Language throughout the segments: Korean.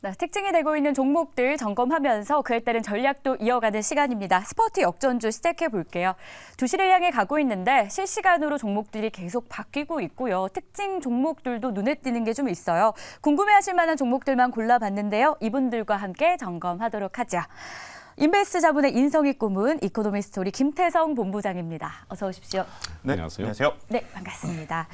네, 특징이 되고 있는 종목들 점검하면서 그에 따른 전략도 이어가는 시간입니다. 스포츠 역전주 시작해 볼게요. 2시를 향해 가고 있는데 실시간으로 종목들이 계속 바뀌고 있고요. 특징 종목들도 눈에 띄는 게 좀 있어요. 궁금해하실 만한 종목들만 골라봤는데요. 이분들과 함께 점검하도록 하죠. 인베스트 자본의 인성익 고문, 이코노미스토리 김태성 본부장입니다. 어서 오십시오. 네, 안녕하세요. 네, 반갑습니다.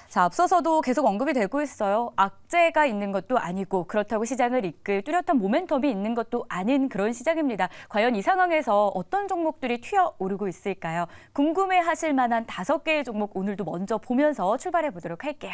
자, 앞서서도 계속 언급이 되고 있어요. 악재가 있는 것도 아니고 그렇다고 시장을 이끌 뚜렷한 모멘텀이 있는 것도 아닌 그런 시장입니다. 과연 이 상황에서 어떤 종목들이 튀어오르고 있을까요? 궁금해하실 만한 5개의 종목 오늘도 먼저 보면서 출발해 보도록 할게요.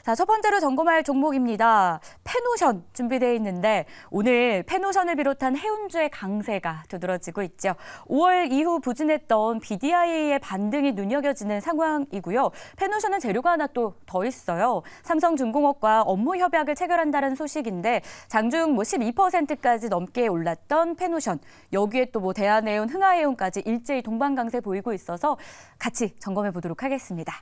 자, 첫 번째로 점검할 종목입니다. 페노션 준비되어 있는데 오늘 페노션을 비롯한 해운주의 강세가 두드러지고 있죠. 5월 이후 부진했던 BDI의 반등이 눈여겨지는 상황이고요. 페노션은 재료가 하나 또 더 있어요. 삼성중공업과 업무 협약을 체결한다는 소식인데 장중 12%까지 넘게 올랐던 페노션. 여기에 또 대한해운, 흥하해운까지 일제히 동반 강세 보이고 있어서 같이 점검해 보도록 하겠습니다.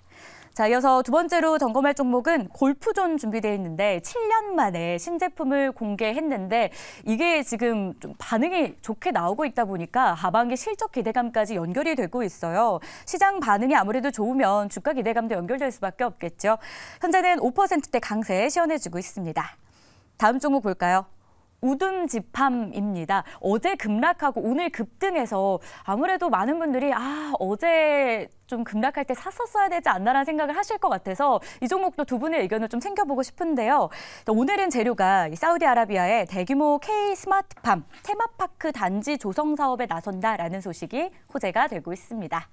자, 이어서 두 번째로 점검할 종목은 골프존 준비되어 있는데 7년 만에 신제품을 공개했는데 이게 지금 좀 반응이 좋게 나오고 있다 보니까 하반기 실적 기대감까지 연결이 되고 있어요. 시장 반응이 아무래도 좋으면 주가 기대감도 연결될 수밖에 없겠죠. 현재는 5%대 강세 시원해지고 있습니다. 다음 종목 볼까요? 우둔지팜입니다. 어제 급락하고 오늘 급등해서 아무래도 많은 분들이 어제 좀 급락할 때 샀었어야 되지 않나라는 생각을 하실 것 같아서 이 종목도 두 분의 의견을 좀 챙겨보고 싶은데요. 오늘은 재료가 사우디아라비아의 대규모 K-스마트팜 테마파크 단지 조성 사업에 나선다라는 소식이 호재가 되고 있습니다.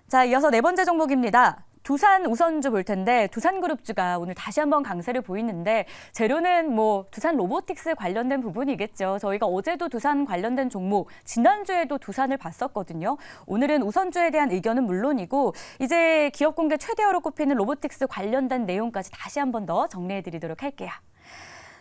자, 이어서 네 번째 종목입니다. 두산 우선주 볼 텐데 두산그룹주가 오늘 다시 한번 강세를 보이는데 재료는 두산 로보틱스 관련된 부분이겠죠. 저희가 어제도 두산 관련된 종목, 지난주에도 두산을 봤었거든요. 오늘은 우선주에 대한 의견은 물론이고 이제 기업 공개 최대어로 꼽히는 로보틱스 관련된 내용까지 다시 한번 더 정리해드리도록 할게요.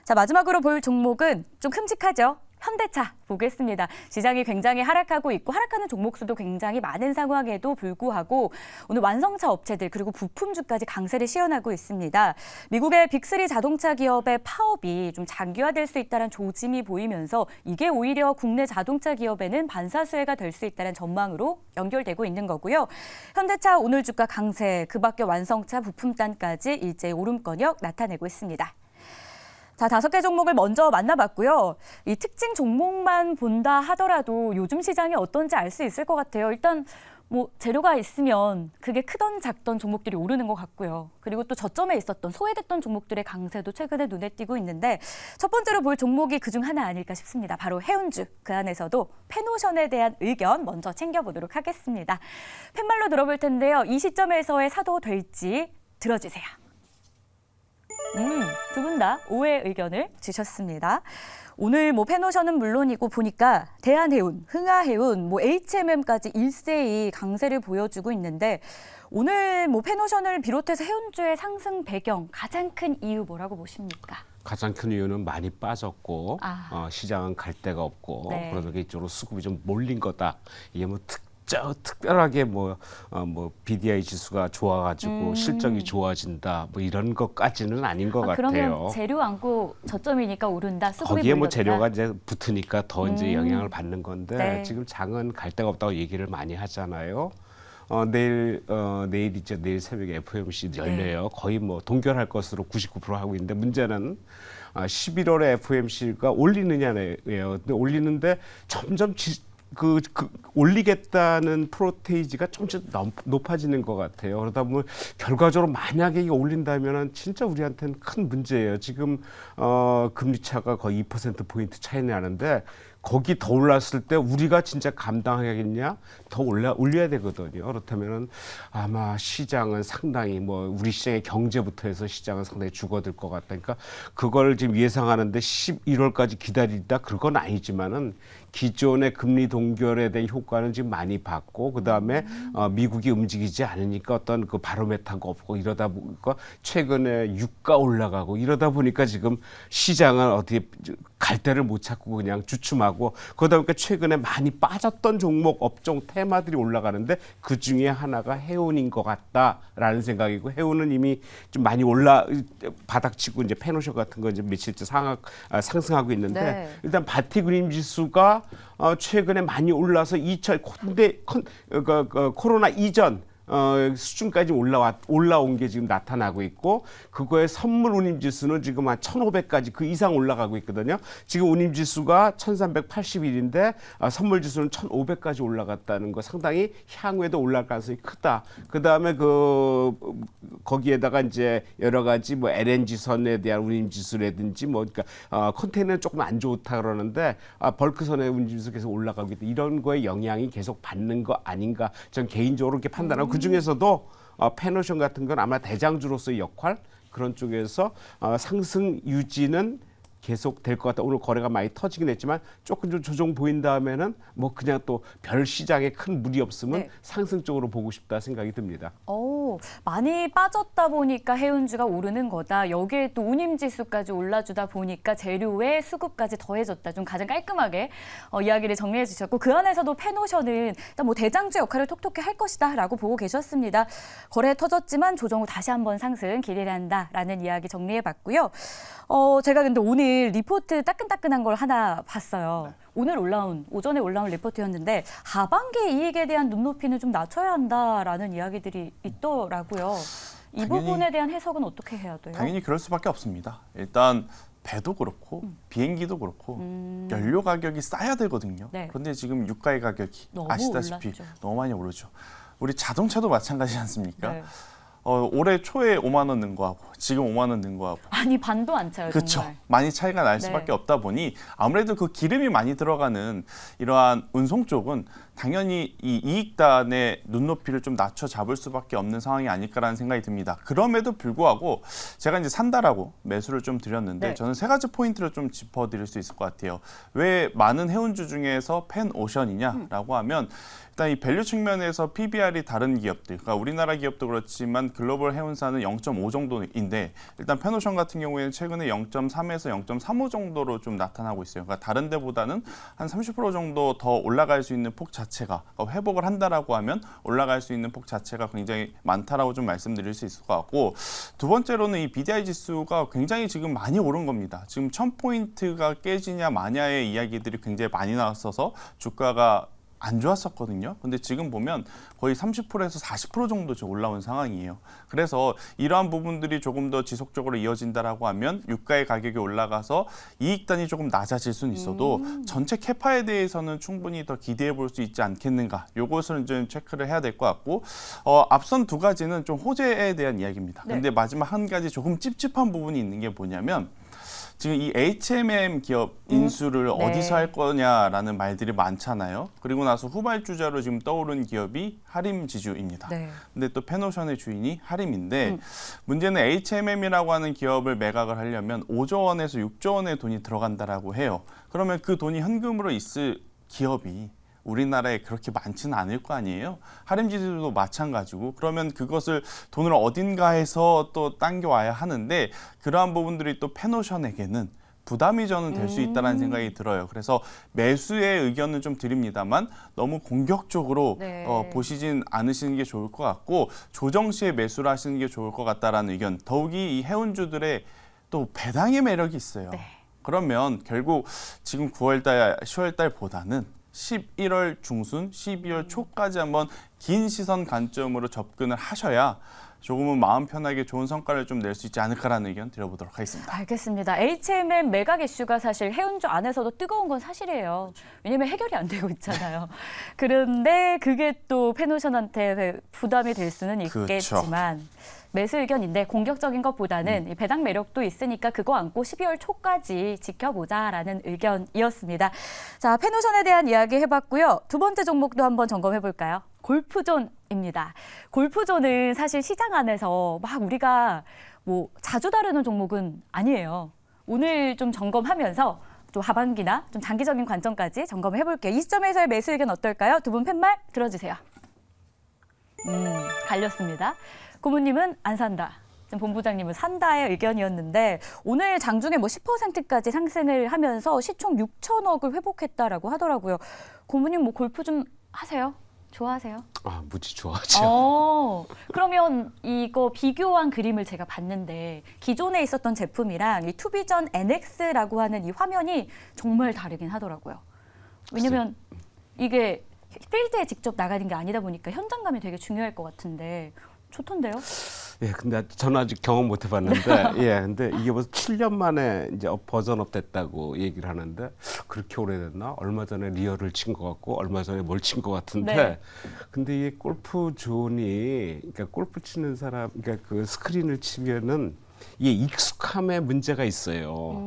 자, 마지막으로 볼 종목은 좀 큼직하죠. 현대차 보겠습니다. 시장이 굉장히 하락하고 있고 하락하는 종목 수도 굉장히 많은 상황에도 불구하고 오늘 완성차 업체들 그리고 부품주까지 강세를 시현하고 있습니다. 미국의 빅3 자동차 기업의 파업이 좀 장기화될 수 있다는 조짐이 보이면서 이게 오히려 국내 자동차 기업에는 반사수혜가 될 수 있다는 전망으로 연결되고 있는 거고요. 현대차 오늘 주가 강세, 그 밖에 완성차 부품단까지 일제히 오름권역 나타내고 있습니다. 자, 5개 종목을 먼저 만나봤고요. 이 특징 종목만 본다 하더라도 요즘 시장이 어떤지 알 수 있을 것 같아요. 일단 재료가 있으면 그게 크던 작던 종목들이 오르는 것 같고요. 그리고 또 저점에 있었던 소외됐던 종목들의 강세도 최근에 눈에 띄고 있는데 첫 번째로 볼 종목이 그중 하나 아닐까 싶습니다. 바로 해운주. 그 안에서도 페노션에 대한 의견 먼저 챙겨보도록 하겠습니다. 팻말로 들어볼 텐데요. 이 시점에서의 사도 될지 들어주세요. 두 분 다 오해 의견을 주셨습니다. 오늘 페노션은 물론이고 보니까 대한해운, 흥하해운, HMM까지 일제히 강세를 보여주고 있는데 오늘 페노션을 비롯해서 해운주의 상승 배경 가장 큰 이유 뭐라고 보십니까? 가장 큰 이유는 많이 빠졌고 시장은 갈 데가 없고 네. 그러다 보니까 이쪽으로 수급이 좀 몰린 거다. 이게 특별하게 BDI 지수가 좋아가지고 실적이 좋아진다 이런 것까지는 아닌 것 같아요. 그러면 재료 안고 저점이니까 오른다. 수급이 거기에 몰렸다. 재료가 이제 붙으니까 더 이제 영향을 받는 건데 네. 지금 장은 갈 데가 없다고 얘기를 많이 하잖아요. 내일이죠. 내일 새벽에 FOMC 열려요. 거의 동결할 것으로 99% 하고 있는데 문제는 11월에 FOMC가 올리느냐예요. 근데 올리는데 점점 올리겠다는 프로테이지가 조금씩 높아지는 것 같아요. 그러다 보면 결과적으로 만약에 이거 올린다면은 진짜 우리한테는 큰 문제예요. 지금 금리 차가 거의 2%포인트 차이 나는데 거기 더 올랐을 때 우리가 진짜 감당하겠냐? 더 올려야 되거든요. 그렇다면은 아마 시장은 상당히 우리 시장의 경제부터 해서 시장은 상당히 죽어들 것 같다. 그러니까 그걸 지금 예상하는데 11월까지 기다리다 그건 아니지만은 기존의 금리 동결에 대한 효과는 지금 많이 봤고 그다음에 미국이 움직이지 않으니까 어떤 그 바로메타가 없고 이러다 보니까 최근에 유가 올라가고 이러다 보니까 지금 시장은 어떻게 갈 데를 못 찾고 그냥 주춤하고 그러다 보니까 최근에 많이 빠졌던 종목 업종 테마들이 올라가는데 그 중에 하나가 해운인 것 같다라는 생각이고 해운은 이미 좀 많이 바닥치고 이제 페노션 같은 거 이제 며칠째 상승하고 있는데 네. 일단 바티그림 지수가 최근에 많이 올라서 코로나 이전 수준까지 올라온 게 지금 나타나고 있고 그거의 선물 운임 지수는 지금 한 1,500까지 그 이상 올라가고 있거든요. 지금 운임 지수가 1,381인데 선물 지수는 1,500까지 올라갔다는 거 상당히 향후에도 올라갈 가능성이 크다. 그다음에 거기에다가 이제 여러 가지 뭐 LNG 선에 대한 운임 지수라든지 뭐 그러니까 컨테이너는 조금 안 좋다 그러는데 벌크 선의 운임 지수 계속 올라가고 있다. 이런 거에 영향이 계속 받는 거 아닌가? 전 개인적으로 이렇게 판단하고 그 중에서도 페노션 같은 건 아마 대장주로서의 역할 그런 쪽에서 상승 유지는 계속 될 것 같다. 오늘 거래가 많이 터지긴 했지만 조금 좀 조정 보인 다음에는 뭐 그냥 또 별 시장에 큰 무리 없으면 네. 상승 쪽으로 보고 싶다 생각이 듭니다. 많이 빠졌다 보니까 해운주가 오르는 거다. 여기에 또 운임지수까지 올라주다 보니까 재료의 수급까지 더해졌다. 좀 가장 깔끔하게 이야기를 정리해 주셨고 그 안에서도 페노션은 일단 뭐 대장주 역할을 톡톡히 할 것이다 라고 보고 계셨습니다. 거래 터졌지만 조정 후 다시 한번 상승 기대된다라는 이야기 정리해 봤고요. 제가 근데 오늘 리포트 따끈따끈한 걸 하나 봤어요. 오전에 올라온 리포트였는데 하반기 이익에 대한 눈높이는 좀 낮춰야 한다라는 이야기들이 있더라고요. 이 부분에 대한 해석은 어떻게 해야 돼요? 당연히 그럴 수밖에 없습니다. 일단 배도 그렇고 비행기도 그렇고 연료 가격이 싸야 되거든요. 네. 그런데 지금 유가의 가격이 너무 아시다시피 올랐죠. 너무 많이 오르죠. 우리 자동차도 마찬가지지 않습니까? 네. 올해 초에 5만 원 는 거하고 지금 5만 원 는 거하고 아니 반도 안 차요. 그렇죠. 정말. 많이 차이가 날 수밖에 네. 없다 보니 아무래도 그 기름이 많이 들어가는 이러한 운송 쪽은 당연히 이 이익단의 눈높이를 좀 낮춰 잡을 수밖에 없는 상황이 아닐까라는 생각이 듭니다. 그럼에도 불구하고 제가 이제 산다라고 매수를 좀 드렸는데 네. 저는 세 가지 포인트를 좀 짚어드릴 수 있을 것 같아요. 왜 많은 해운주 중에서 펜오션이냐라고 하면 일단 이 밸류 측면에서 PBR이 다른 기업들, 그러니까 우리나라 기업도 그렇지만 글로벌 해운사는 0.5 정도인데 일단 펜오션 같은 경우에는 최근에 0.3에서 0.35 정도로 좀 나타나고 있어요. 그러니까 다른 데보다는 한 30% 정도 더 올라갈 수 있는 폭 자체가 회복을 한다라고 하면 올라갈 수 있는 폭 자체가 굉장히 많다라고 좀 말씀드릴 수 있을 것 같고 두 번째로는 이 BDI 지수가 굉장히 지금 많이 오른 겁니다. 지금 1000포인트가 깨지냐 마냐의 이야기들이 굉장히 많이 나왔어서 주가가 안 좋았었거든요. 근데 지금 보면 거의 30%에서 40% 정도 올라온 상황이에요. 그래서 이러한 부분들이 조금 더 지속적으로 이어진다라고 하면 유가의 가격이 올라가서 이익단이 조금 낮아질 수는 있어도 전체 캐파에 대해서는 충분히 더 기대해 볼 수 있지 않겠는가. 요것을 좀 체크를 해야 될 것 같고 앞선 두 가지는 좀 호재에 대한 이야기입니다. 네. 근데 마지막 한 가지 조금 찝찝한 부분이 있는 게 뭐냐면 지금 이 HMM 기업 인수를 네. 어디서 할 거냐라는 말들이 많잖아요. 그리고 나서 후발주자로 지금 떠오른 기업이 하림지주입니다. 네. 근데 또 페노션의 주인이 하림인데 문제는 HMM이라고 하는 기업을 매각을 하려면 5조 원에서 6조 원의 돈이 들어간다라고 해요. 그러면 그 돈이 현금으로 있을 기업이 우리나라에 그렇게 많지는 않을 거 아니에요. 하림지수도 마찬가지고 그러면 그것을 돈을 어딘가에서 또 당겨와야 하는데 그러한 부분들이 또 페노션에게는 부담이 저는 될 수 있다는 생각이 들어요. 그래서 매수의 의견은 좀 드립니다만 너무 공격적으로 네. 보시진 않으시는 게 좋을 것 같고 조정 시에 매수를 하시는 게 좋을 것 같다라는 의견. 더욱이 이 해운주들의 또 배당의 매력이 있어요. 네. 그러면 결국 지금 9월달, 10월달보다는 11월 중순, 12월 초까지 한번 긴 시선 관점으로 접근을 하셔야 조금은 마음 편하게 좋은 성과를 좀 낼 수 있지 않을까라는 의견 드려보도록 하겠습니다. 알겠습니다. HMM 매각 이슈가 사실 해운주 안에서도 뜨거운 건 사실이에요. 왜냐면 해결이 안 되고 있잖아요. 그런데 그게 또 페노션한테 부담이 될 수는 있겠지만 매수 의견인데 공격적인 것보다는 이 배당 매력도 있으니까 그거 안고 12월 초까지 지켜보자라는 의견이었습니다. 자, 페노션에 대한 이야기 해봤고요. 두 번째 종목도 한번 점검해볼까요? 골프존입니다. 골프존은 사실 시장 안에서 막 우리가 뭐 자주 다루는 종목은 아니에요. 오늘 좀 점검하면서 또 하반기나 좀 장기적인 관점까지 점검을 해볼게요. 이 시점에서의 매수 의견 어떨까요? 두 분 팻말 들어주세요. 갈렸습니다. 고모님은 안 산다. 지금 본부장님은 산다의 의견이었는데 오늘 장중에 뭐 10%까지 상승을 하면서 시총 6천억을 회복했다라고 하더라고요. 고모님 뭐 골프 좀 하세요? 좋아하세요? 아, 무지 좋아하죠. 그러면 이거 비교한 그림을 제가 봤는데 기존에 있었던 제품이랑 이 투비전 NX라고 하는 이 화면이 정말 다르긴 하더라고요. 왜냐면 이게 필드에 직접 나가는 게 아니다 보니까 현장감이 되게 중요할 것 같은데 좋던데요? 예, 근데 저는 아직 경험 못 해봤는데, 예, 근데 이게 벌써 7년 만에 이제 버전업 됐다고 얘기를 하는데, 그렇게 오래됐나? 얼마 전에 리얼을 친 것 같고, 얼마 전에 뭘 친 것 같은데, 네. 근데 이게 골프 존이, 그러니까 골프 치는 사람, 그러니까 그 스크린을 치면은 이게 익숙함에 문제가 있어요.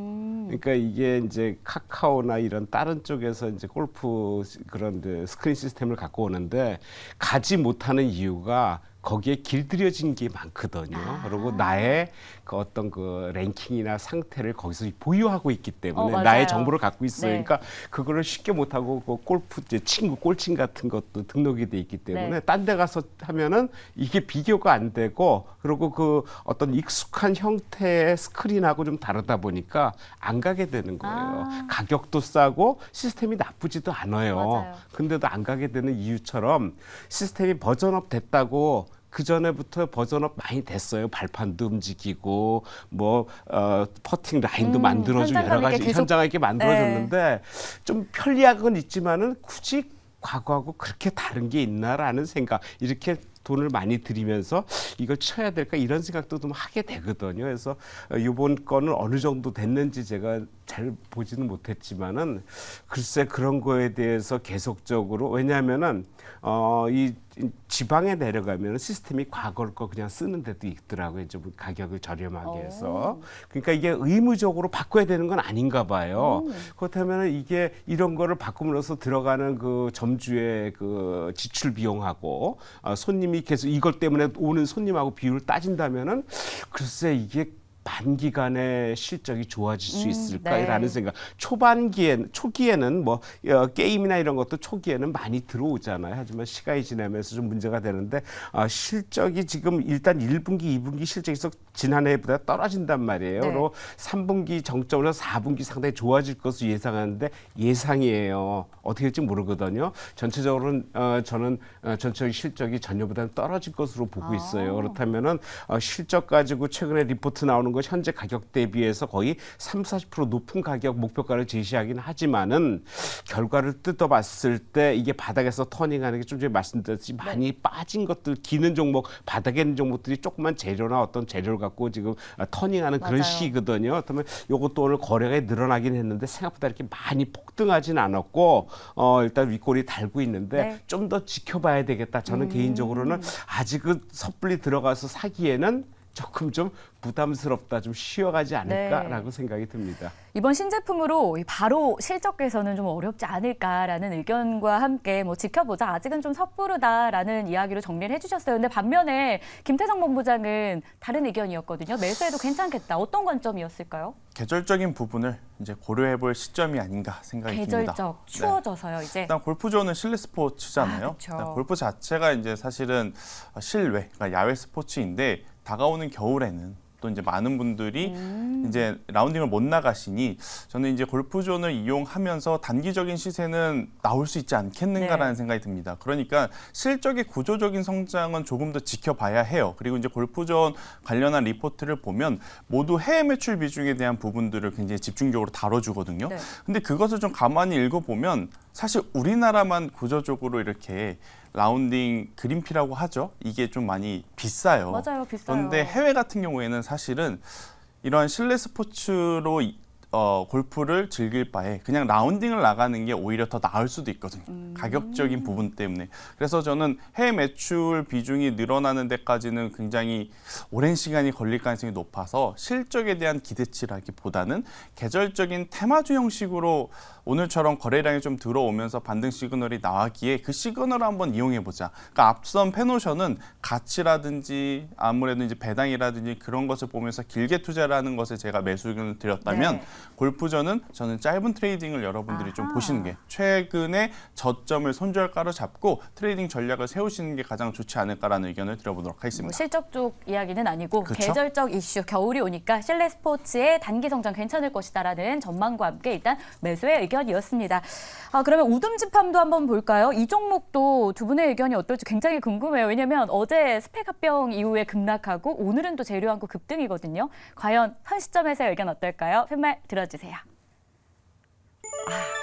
그러니까 이게 이제 카카오나 이런 다른 쪽에서 이제 골프 그런 이제 스크린 시스템을 갖고 오는데 가지 못하는 이유가 거기에 길들여진 게 많거든요. 그리고 나의 그 어떤 그 랭킹이나 상태를 거기서 보유하고 있기 때문에 맞아요. 나의 정보를 갖고 있어요. 네. 그러니까 그거를 쉽게 못하고 그 골프 이제 친구 꼴친 같은 것도 등록이 돼 있기 때문에 네. 딴 데 가서 하면은 이게 비교가 안 되고 그리고 그 어떤 익숙한 형태의 스크린하고 좀 다르다 보니까 안 가게 되는 거예요. 가격도 싸고 시스템이 나쁘지도 않아요. 맞아요. 근데도 안 가게 되는 이유처럼 시스템이 버전업 됐다고 그 전에부터 버전업 많이 됐어요. 발판도 움직이고 뭐 퍼팅 라인도 만들어주고 현장감 여러 가지 있게 계속- 현장감 있게 만들어줬는데 좀 편리함은 있지만은 굳이 과거하고 그렇게 다른 게 있나라는 생각 이렇게 돈을 많이 들이면서 이걸 쳐야 될까 이런 생각도 좀 하게 되거든요. 그래서 이번 거는 어느 정도 됐는지 제가 잘 보지는 못했지만은 글쎄 그런 거에 대해서 계속적으로 왜냐하면은 이 지방에 내려가면 시스템이 과거 거 그냥 쓰는 데도 있더라고요. 좀 가격을 저렴하게 해서. 그러니까 이게 의무적으로 바꿔야 되는 건 아닌가 봐요. 그렇다면 이게 이런 거를 바꿈으로써 들어가는 그 점주의 그 지출 비용하고 손님이 계속 이것 때문에 오는 손님하고 비율을 따진다면은 글쎄 이게 단기간에 실적이 좋아질 수 있을까라는 네. 생각. 초기에는 뭐 게임이나 이런 것도 초기에는 많이 들어오잖아요. 하지만 시간이 지나면서 좀 문제가 되는데 실적이 지금 일단 1분기, 2분기 실적에서 지난해보다 떨어진단 말이에요. 네. 그리고 3분기 정점으로 4분기 상당히 좋아질 것으로 예상하는데 예상이에요. 어떻게 될지 모르거든요. 전체적으로는 저는 전체적인 실적이 전년보다는 떨어질 것으로 보고 있어요. 그렇다면은 실적 가지고 최근에 리포트 나오는 것 현재 가격 대비해서 거의 30-40% 높은 가격 목표가를 제시하긴 하지만은 결과를 뜯어봤을 때 이게 바닥에서 터닝하는 게 좀 전에 말씀드렸듯이 많이 빠진 것들 기는 종목 바닥에 있는 종목들이 조그만 재료나 어떤 재료를 갖고 지금 터닝하는 그런 맞아요. 시기거든요. 그렇다면 이것도 오늘 거래가 늘어나긴 했는데 생각보다 이렇게 많이 폭등하진 않았고 일단 윗골이 달고 있는데 네. 좀 더 지켜봐야 되겠다. 저는 개인적으로는 아직은 섣불리 들어가서 사기에는 조금 좀 부담스럽다, 좀 쉬어가지 않을까라고 네. 생각이 듭니다. 이번 신제품으로 바로 실적 개선은 좀 어렵지 않을까라는 의견과 함께 뭐 지켜보자. 아직은 좀 섣부르다라는 이야기로 정리를 해주셨어요. 근데 반면에 김태성 본부장은 다른 의견이었거든요. 매수해도 괜찮겠다. 어떤 관점이었을까요? 계절적인 부분을 이제 고려해볼 시점이 아닌가 생각이 듭니다. 계절적, 추워져서요, 이제. 일단 골프존은 실내 스포츠잖아요. 그쵸. 일단 골프 자체가 이제 사실은 실외, 그러니까 야외 스포츠인데 다가오는 겨울에는 또 이제 많은 분들이 이제 라운딩을 못 나가시니 저는 이제 골프존을 이용하면서 단기적인 시세는 나올 수 있지 않겠는가라는 네. 생각이 듭니다. 그러니까 실적의 구조적인 성장은 조금 더 지켜봐야 해요. 그리고 이제 골프존 관련한 리포트를 보면 모두 해외 매출 비중에 대한 부분들을 굉장히 집중적으로 다뤄주거든요. 네. 근데 그것을 좀 가만히 읽어보면 사실 우리나라만 구조적으로 이렇게 라운딩 그린피라고 하죠. 이게 좀 많이 비싸요. 맞아요, 비싸요. 그런데 해외 같은 경우에는 사실은 이러한 실내 스포츠로 골프를 즐길 바에 그냥 라운딩을 나가는 게 오히려 더 나을 수도 있거든요. 가격적인 부분 때문에. 그래서 저는 해외 매출 비중이 늘어나는 데까지는 굉장히 오랜 시간이 걸릴 가능성이 높아서 실적에 대한 기대치라기보다는 계절적인 테마주 형식으로 오늘처럼 거래량이 좀 들어오면서 반등 시그널이 나왔기에 그 시그널을 한번 이용해보자. 그러니까 앞선 페노션은 가치라든지 아무래도 이제 배당이라든지 그런 것을 보면서 길게 투자를 하는 것에 제가 매수 의견을 드렸다면 네. 골프전은 저는 짧은 트레이딩을 여러분들이 좀 보시는 게 최근에 저점을 손절가로 잡고 트레이딩 전략을 세우시는 게 가장 좋지 않을까라는 의견을 드려보도록 뭐 하겠습니다. 실적 쪽 이야기는 아니고 그쵸? 계절적 이슈, 겨울이 오니까 실내 스포츠의 단기 성장 괜찮을 것이다라는 전망과 함께 일단 매수의 의견이었습니다. 그러면 우듬지팜도 한번 볼까요? 이 종목도 두 분의 의견이 어떨지 굉장히 궁금해요. 왜냐하면 어제 스펙 합병 이후에 급락하고 오늘은 또 재료한고 급등이거든요. 과연 현 시점에서의 의견 어떨까요? 팻말 들어주세요.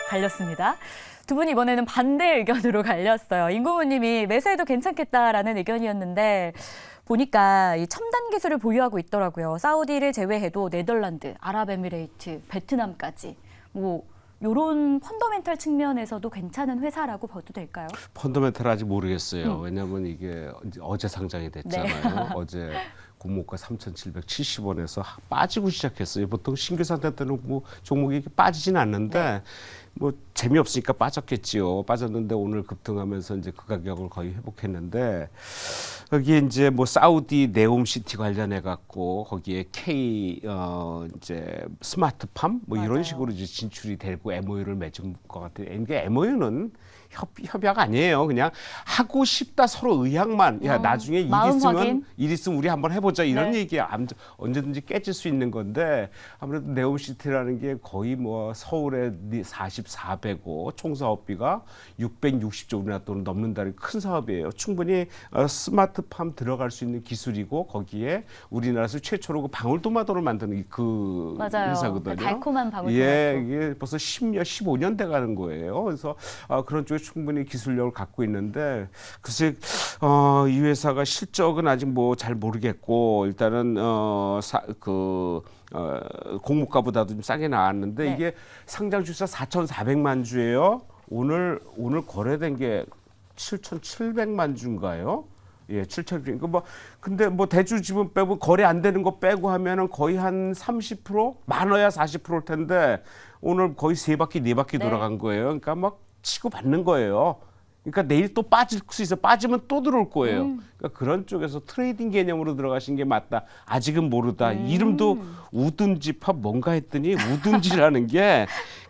갈렸습니다. 두 분이 이번에는 반대 의견으로 갈렸어요. 임고모님이 매수해도 괜찮겠다라는 의견이었는데 보니까 이 첨단 기술을 보유하고 있더라고요. 사우디를 제외해도 네덜란드, 아랍에미레이트, 베트남까지 뭐 이런 펀더멘탈 측면에서도 괜찮은 회사라고 봐도 될까요? 펀더멘탈 아직 모르겠어요. 왜냐하면 이게 어제 상장이 됐잖아요. 어제 공모가 3,770원에서 빠지고 시작했어요. 보통 신규 상장 때는 뭐 종목이 이렇게 빠지진 않는데 뭐 재미없으니까 빠졌겠지요. 빠졌는데 오늘 급등하면서 이제 그 가격을 거의 회복했는데 거기에 이제 뭐 사우디 네옴시티 관련해 갖고 거기에 K 이제 스마트팜 뭐 이런 맞아요. 식으로 이제 진출이 되고 MOU를 맺은 것 같아요. 이게 MOU는 협약 아니에요. 그냥 하고 싶다 서로 의향만. 야 나중에 마음 확인? 일 있으면 우리 한번 해보자 이런 네. 얘기야. 언제든지 깨질 수 있는 건데 아무래도 네옴시티라는 게 거의 뭐 서울에 44배고 총 사업비가 660조 우리나라 돈 넘는다는 큰 사업이에요. 충분히 스마트팜 들어갈 수 있는 기술이고 거기에 우리나라에서 최초로 그 방울토마토를 만드는 그 맞아요. 회사거든요. 달콤한 방울토마토. 예, 이게 벌써 10년, 15년 돼 가는 거예요. 그래서 그런 쪽에 충분히 기술력을 갖고 있는데 글쎄 이 회사가 실적은 아직 뭐 잘 모르겠고 일단은 공모가보다도 좀 싸게 나왔는데 네. 이게 상장 주사 4,400만 주예요. 오늘 거래된 게 7,700만 주인가요? 예, 7,000. 근데 뭐 대주 지분 빼고 거래 안 되는 거 빼고 하면은 거의 한 30%? 많아야 40%일 텐데 오늘 거의 3바퀴, 4바퀴 네. 돌아간 거예요. 그러니까 막 치고 받는 거예요. 그러니까 내일 또 빠질 수 있어. 빠지면 또 들어올 거예요. 그러니까 그런 쪽에서 트레이딩 개념으로 들어가신 게 맞다. 아직은 모르다. 이름도 우둔지팝 뭔가 했더니 우둔지라는 게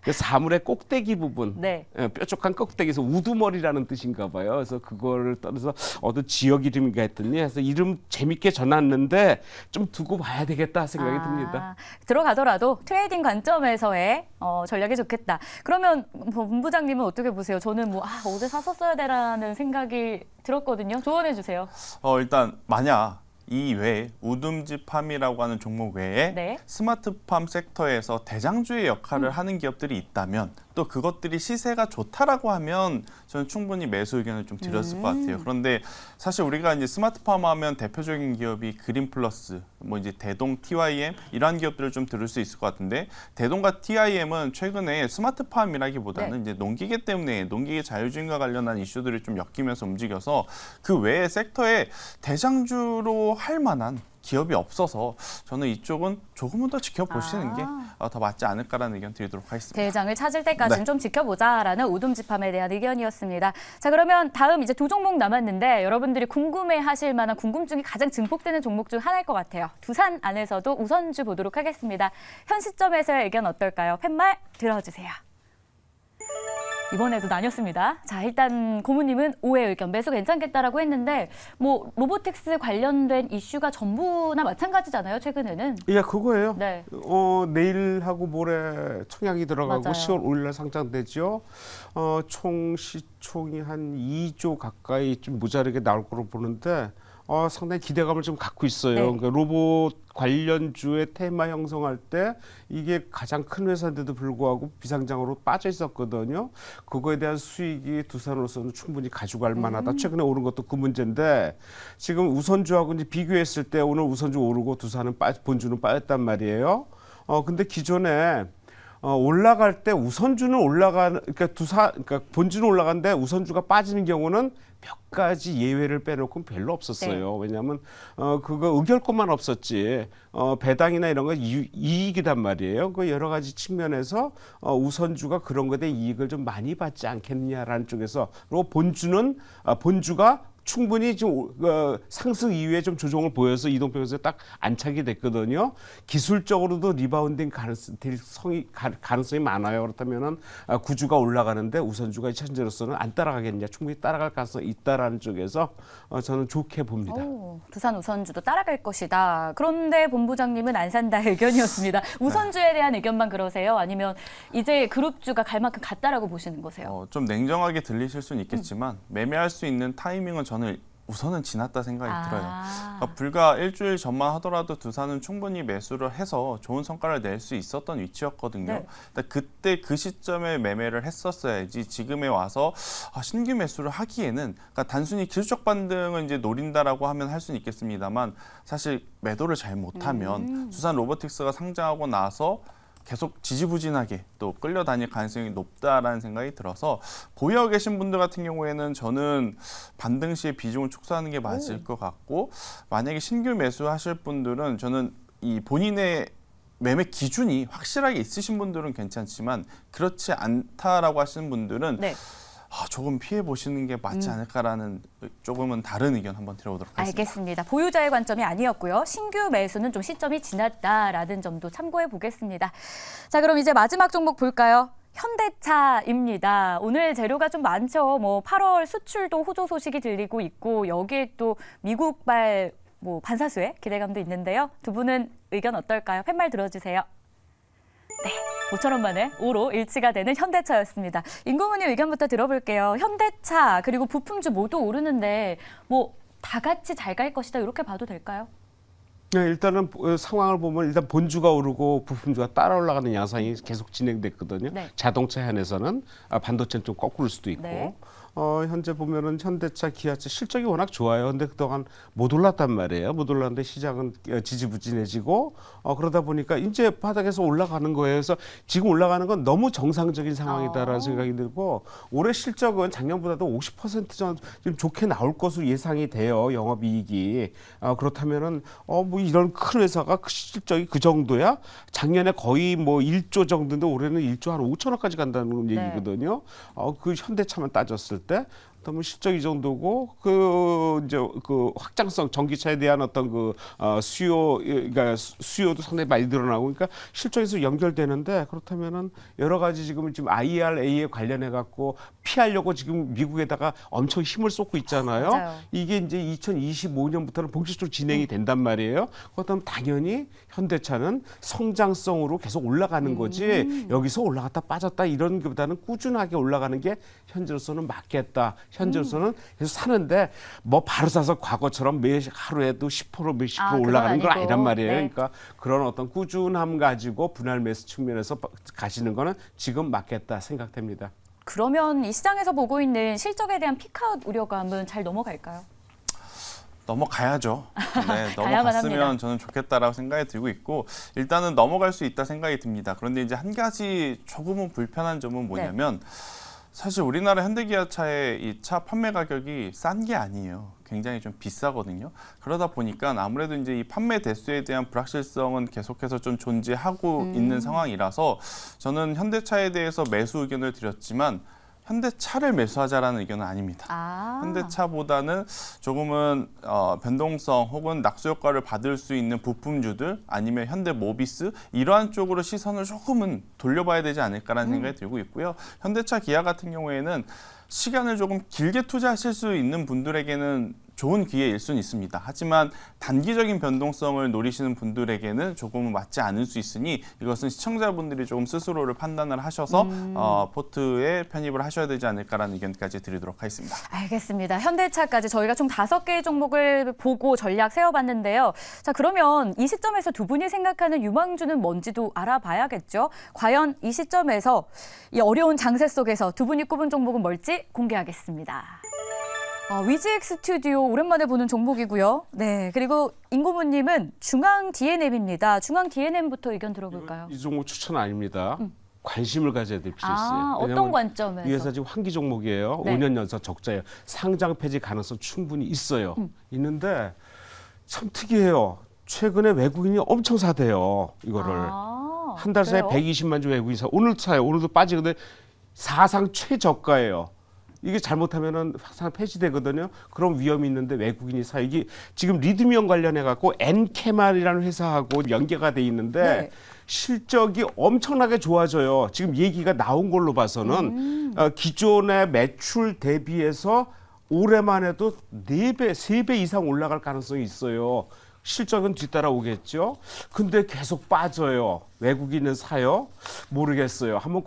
그 사물의 꼭대기 부분, 네. 뾰족한 꼭대기에서 우두머리라는 뜻인가 봐요. 그래서 그거를 떠나서 어떤 지역 이름인가 했더니 해서 이름 재밌게 전놨는데 좀 두고 봐야 되겠다 생각이 듭니다. 들어가더라도 트레이딩 관점에서의 전략이 좋겠다. 그러면 본부장님은 어떻게 보세요? 저는 뭐 어제 샀었어야 되라는 생각이 들었거든요. 조언해 주세요. 일단 만약 이 외에 우듬지팜이라고 하는 종목 외에 네. 스마트팜 섹터에서 대장주의 역할을 하는 기업들이 있다면 또 그것들이 시세가 좋다라고 하면 저는 충분히 매수 의견을 좀 드렸을 것 같아요. 그런데 사실 우리가 이제 스마트팜 하면 대표적인 기업이 그린플러스, 뭐 이제 대동, TYM 이러한 기업들을 좀 들을 수 있을 것 같은데 대동과 TYM은 최근에 스마트팜이라기보다는 이제 농기계 때문에 농기계 자율주행과 관련한 이슈들이 좀 엮이면서 움직여서 그 외의 섹터에 대장주로 할 만한 기업이 없어서 저는 이쪽은 조금은 더 지켜보시는 게 더 맞지 않을까라는 의견 드리도록 하겠습니다. 대장을 찾을 때까지는 네. 좀 지켜보자라는 우둠지팜에 대한 의견이었습니다. 자, 그러면 다음 이제 두 종목 남았는데 여러분들이 궁금해하실 만한 궁금증이 가장 증폭되는 종목 중 하나일 것 같아요. 두산 안에서도 우선주 보도록 하겠습니다. 현 시점에서의 의견 어떨까요? 팻말 들어주세요. 이번에도 나뉘었습니다. 자, 일단 고모님은 5의 의견, 매수 괜찮겠다라고 했는데 뭐 로보틱스 관련된 이슈가 전부나 마찬가지잖아요, 최근에는. 예, 그거예요. 네. 내일하고 모레 청약이 들어가고 맞아요. 10월 5일 날 상장되죠. 총 시총이 한 2조 가까이 좀 모자르게 나올 거로 보는데 상당히 기대감을 좀 갖고 있어요. 네. 그러니까 로봇 관련주의 테마 형성할 때 이게 가장 큰 회사인데도 불구하고 비상장으로 빠져 있었거든요. 그거에 대한 수익이 두산으로서는 충분히 가져갈 만하다. 최근에 오른 것도 그 문제인데 지금 우선주하고 이제 비교했을 때 오늘 우선주 오르고 두산은 본주는 빠졌단 말이에요. 근데 기존에 올라갈 때 우선주는 그러니까 본주는 올라가는데 우선주가 빠지는 경우는 몇 가지 예외를 빼놓고는 별로 없었어요. 네. 왜냐하면 그거 의결권만 없었지 배당이나 이런 거 이익이단 말이에요. 그 여러 가지 측면에서 우선주가 그런 것에 이익을 좀 많이 받지 않겠느냐라는 쪽에서 그리고 본주가 충분히 지금 상승 이후에 좀 조정을 보여서 이동평균선에 딱 안착이 됐거든요. 기술적으로도 리바운딩 가능성이 많아요. 그렇다면은 구주가 올라가는데 우선주가 현재로서는 안 따라가겠냐, 충분히 따라갈 가능성이 있다라는 쪽에서 저는 좋게 봅니다. 오, 두산 우선주도 따라갈 것이다. 그런데 본부장님은 안 산다 의견이었습니다. 우선주에 대한 의견만 그러세요? 아니면 이제 그룹주가 갈 만큼 갔다라고 보시는 거세요? 좀 냉정하게 들리실 수는 있겠지만 매매할 수 있는 타이밍은 저는 우선은 지났다 생각이 들어요. 그러니까 불과 일주일 전만 하더라도 두산은 충분히 매수를 해서 좋은 성과를 낼 수 있었던 위치였거든요. 네. 근데 그때 그 시점에 매매를 했었어야지 지금에 와서 신규 매수를 하기에는, 그러니까 단순히 기술적 반등을 이제 노린다라고 하면 할 수는 있겠습니다만 사실 매도를 잘 못하면 두산 로보틱스가 상장하고 나서 계속 지지부진하게 또 끌려다닐 가능성이 높다라는 생각이 들어서 보유하고 계신 분들 같은 경우에는 저는 반등 시에 비중을 축소하는 게 맞을 것 같고, 만약에 신규 매수하실 분들은 저는 이 본인의 매매 기준이 확실하게 있으신 분들은 괜찮지만 그렇지 않다라고 하시는 분들은 네. 조금 피해 보시는 게 맞지 않을까라는 조금은 다른 의견 한번 들어보도록 하겠습니다. 알겠습니다. 보유자의 관점이 아니었고요. 신규 매수는 좀 시점이 지났다라는 점도 참고해 보겠습니다. 자, 그럼 이제 마지막 종목 볼까요? 현대차입니다. 오늘 재료가 좀 많죠. 8월 수출도 호조 소식이 들리고 있고 여기에 또 미국발 반사수의 기대감도 있는데요. 두 분은 의견 어떨까요? 팻말 들어주세요. 네, 5천 원 만에 5로 일치가 되는 현대차였습니다. 임고문님 의견부터 들어볼게요. 현대차 그리고 부품주 모두 오르는데 다 같이 잘 갈 것이다 이렇게 봐도 될까요? 네, 일단은 상황을 보면 일단 본주가 오르고 부품주가 따라 올라가는 양상이 계속 진행됐거든요. 네. 자동차 현에서는 반도체는 좀 거꾸일 수도 있고. 네. 현재 보면은 현대차, 기아차 실적이 워낙 좋아요. 근데 그동안 못 올랐단 말이에요. 못 올랐는데 시장은 지지부진해지고 그러다 보니까 이제 바닥에서 올라가는 거예요. 그래서 지금 올라가는 건 너무 정상적인 상황이다라는 생각이 들고 올해 실적은 작년보다도 50% 정도 좀 좋게 나올 것으로 예상이 돼요. 영업이익이. 그렇다면은 이런 큰 회사가 실적이 그 정도야? 작년에 거의 1조 정도인데 올해는 1조 한 5천억까지 간다는 얘기거든요. 그 현대차만 따졌을 때 그러면 실적 이 정도고 그 확장성 전기차에 대한 어떤 그러니까 수요도 상당히 많이 늘어나고 그러니까 실적에서 연결되는데 그렇다면은 여러 가지 지금 IRA에 관련해 갖고 피하려고 지금 미국에다가 엄청 힘을 쏟고 있잖아요. 맞아요. 이게 이제 2025년부터는 본격적으로 진행이 된단 말이에요. 그렇다면 당연히 현대차는 성장성으로 계속 올라가는 거지 여기서 올라갔다 빠졌다 이런 것보다는 꾸준하게 올라가는 게 현재로서는 맞겠다. 현재로서는 계속 사는데 바로 사서 과거처럼 하루에도 10% 몇십 프로 올라가는 건 아니고. 아니란 말이에요. 네. 그러니까 그런 어떤 꾸준함 가지고 분할 매수 측면에서 가시는 거는 지금 맞겠다 생각됩니다. 그러면 이 시장에서 보고 있는 실적에 대한 피크아웃 우려감은 잘 넘어갈까요? 넘어가야죠. 네, 가야만 넘어갔으면 합니다. 저는 좋겠다라고 생각이 들고 있고 일단은 넘어갈 수 있다 생각이 듭니다. 그런데 이제 한 가지 조금은 불편한 점은 뭐냐면 사실 우리나라 현대기아차의 이 차 판매 가격이 싼 게 아니에요. 굉장히 좀 비싸거든요. 그러다 보니까 아무래도 이제 이 판매 대수에 대한 불확실성은 계속해서 좀 존재하고 있는 상황이라서 저는 현대차에 대해서 매수 의견을 드렸지만 현대차를 매수하자라는 의견은 아닙니다. 현대차보다는 조금은 변동성 혹은 낙수 효과를 받을 수 있는 부품주들 아니면 현대모비스 이러한 쪽으로 시선을 조금은 돌려봐야 되지 않을까라는 생각이 들고 있고요. 현대차, 기아 같은 경우에는 시간을 조금 길게 투자하실 수 있는 분들에게는 좋은 기회일 수는 있습니다. 하지만 단기적인 변동성을 노리시는 분들에게는 조금은 맞지 않을 수 있으니 이것은 시청자분들이 조금 스스로를 판단을 하셔서 포트에 편입을 하셔야 되지 않을까라는 의견까지 드리도록 하겠습니다. 알겠습니다. 현대차까지 저희가 총 5개의 종목을 보고 전략 세워봤는데요. 자, 그러면 이 시점에서 두 분이 생각하는 유망주는 뭔지도 알아봐야겠죠. 과연 이 시점에서 이 어려운 장세 속에서 두 분이 꼽은 종목은 뭘지 공개하겠습니다. 위즈엑 스튜디오 오랜만에 보는 종목이고요. 네, 그리고 임고문님은 중앙 D&M입니다. 중앙 D&M부터 의견 들어볼까요? 이 종목 추천 아닙니다. 관심을 가져야 될 필요 있어요. 어떤 관점에서? 이 회사 지금 환기 종목이에요. 네. 5년 연속 적자예요. 상장 폐지 가능성 충분히 있어요. 있는데 참 특이해요. 최근에 외국인이 엄청 사대요. 이거를. 한 달 사이에 그래요? 120만 주 외국인 오늘 사요. 오늘도 빠지는데 사상 최저가예요. 이게 잘못하면은 항상 폐지되거든요. 그런 위험이 있는데 외국인이 사 이게 지금 리드미온 관련해 갖고 엔케말이라는 회사하고 연계가 돼 있는데 네. 실적이 엄청나게 좋아져요. 지금 얘기가 나온 걸로 봐서는 기존의 매출 대비해서 올해만 해도 4배, 3배 이상 올라갈 가능성이 있어요. 실적은 뒤따라오겠죠. 근데 계속 빠져요. 외국인은 사요? 모르겠어요. 한번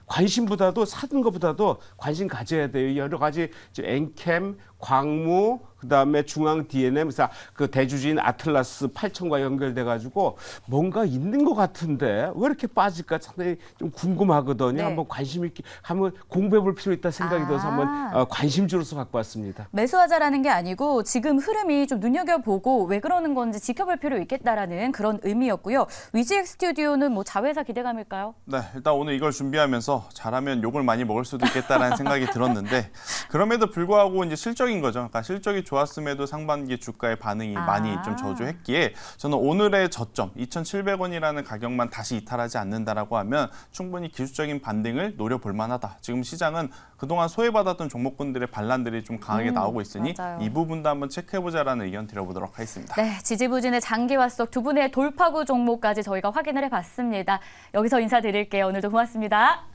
관심보다도 사는 것보다도 관심 가져야 돼요. 여러 가지 엔캠, 광무, 그다음에 중앙 DNM, 그 대주주인 아틀라스 8천과 연결돼 가지고 뭔가 있는 것 같은데 왜 이렇게 빠질까 상당히 좀 궁금하거든요. 네. 한번 관심 있게 한번 공부해 볼 필요 있다 생각이 들어서 한번 관심주로서 갖고 왔습니다. 매수하자라는 게 아니고 지금 흐름이 좀 눈여겨보고 왜 그러는 건지 지켜볼 필요 있겠다라는 그런 의미였고요. 위지엑 스튜디오는 뭐 자회사 기대감일까요? 네, 일단 오늘 이걸 준비하면서 잘하면 욕을 많이 먹을 수도 있겠다라는 생각이 들었는데 그럼에도 불구하고 이제 실적인 거죠. 그러니까 실적이 좋았음에도 상반기 주가의 반응이 많이 좀 저조했기에 저는 오늘의 저점 2,700원이라는 가격만 다시 이탈하지 않는다라고 하면 충분히 기술적인 반등을 노려볼 만하다. 지금 시장은 그동안 소외받았던 종목군들의 반란들이 좀 강하게 나오고 있으니 맞아요. 이 부분도 한번 체크해보자라는 의견 드려보도록 하겠습니다. 네, 지지부진의 장기화 속 두 분의 돌파구 종목까지 저희가 확인을 해봤습니다. 여기서 인사드릴게요. 오늘도 고맙습니다.